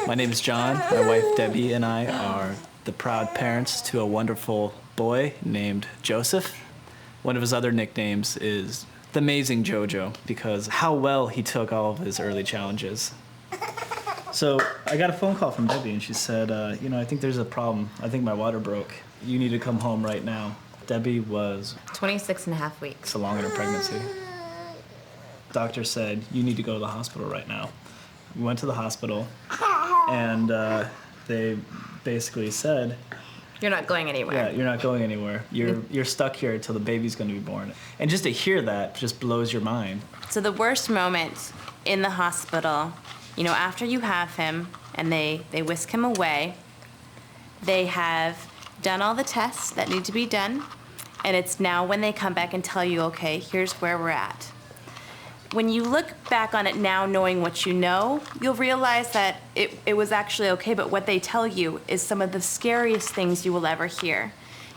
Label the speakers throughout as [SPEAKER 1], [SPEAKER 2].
[SPEAKER 1] My name is John. My wife Debbie and I are the proud parents to a wonderful boy named Joseph. One of his other nicknames is the Amazing Jojo because how well he took all of his early challenges. So I got a phone call from Debbie and she said, I think there's a problem. I think my water broke. You need to come home right now. Debbie was
[SPEAKER 2] 26 and a half weeks.
[SPEAKER 1] along in her pregnancy. Doctor said, you need to go to the hospital right now. We went to the hospital and they basically said,
[SPEAKER 2] You're not going anywhere.
[SPEAKER 1] yeah, you're not going anywhere. You're stuck here until the baby's going to be born. And just to hear that just blows your mind.
[SPEAKER 2] So the worst moment in the hospital, after you have him and they whisk him away, they have done all the tests that need to be done, and it's now when they come back and tell you, okay, here's where we're at. When you look back on it now, knowing what you know, you'll realize that it was actually okay, but what they tell you is some of the scariest things you will ever hear.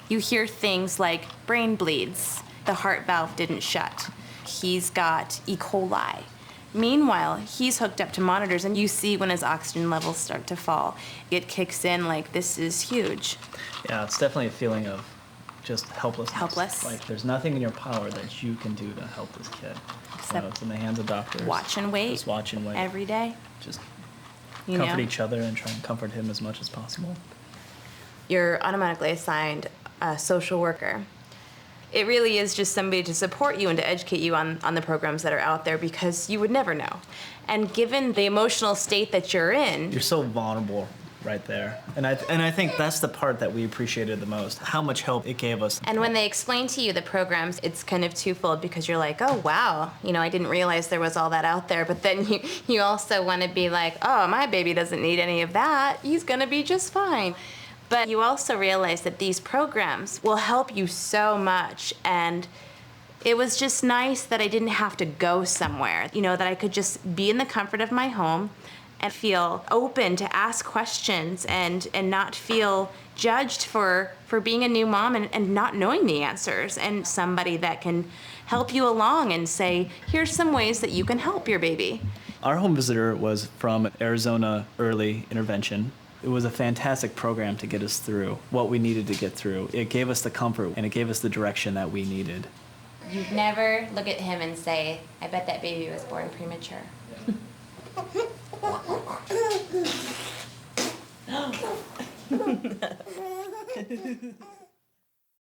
[SPEAKER 2] You hear things like brain bleeds, the heart valve didn't shut, he's got E. coli. Meanwhile, he's hooked up to monitors and you see when his oxygen levels start to fall. It kicks in like, this is huge.
[SPEAKER 1] Yeah, it's definitely a feeling of just helplessness.
[SPEAKER 2] Helpless.
[SPEAKER 1] Like there's nothing in your power that you can do to help this kid.
[SPEAKER 2] Except
[SPEAKER 1] it's in the hands of doctors.
[SPEAKER 2] Watch and wait.
[SPEAKER 1] Just watch and wait.
[SPEAKER 2] Every day.
[SPEAKER 1] Just comfort each other and try and comfort him as much as possible.
[SPEAKER 2] You're automatically assigned a social worker. It really is just somebody to support you and to educate you on the programs that are out there because you would never know. And given the emotional state that you're in...
[SPEAKER 1] You're so vulnerable right there. And I think that's the part that we appreciated the most, how much help it gave us.
[SPEAKER 2] And when they explain to you the programs, it's kind of twofold because you're like, oh, wow, I didn't realize there was all that out there. But then you also want to be like, oh, my baby doesn't need any of that. He's going to be just fine. But you also realize that these programs will help you so much. And it was just nice that I didn't have to go somewhere, that I could just be in the comfort of my home and feel open to ask questions and not feel judged for being a new mom and not knowing the answers, and somebody that can help you along and say, here's some ways that you can help your baby.
[SPEAKER 1] Our home visitor was from Arizona Early Intervention. It was a fantastic program to get us through what we needed to get through. It gave us the comfort and it gave us the direction that we needed.
[SPEAKER 2] You'd never look at him and say, I bet that baby was born premature.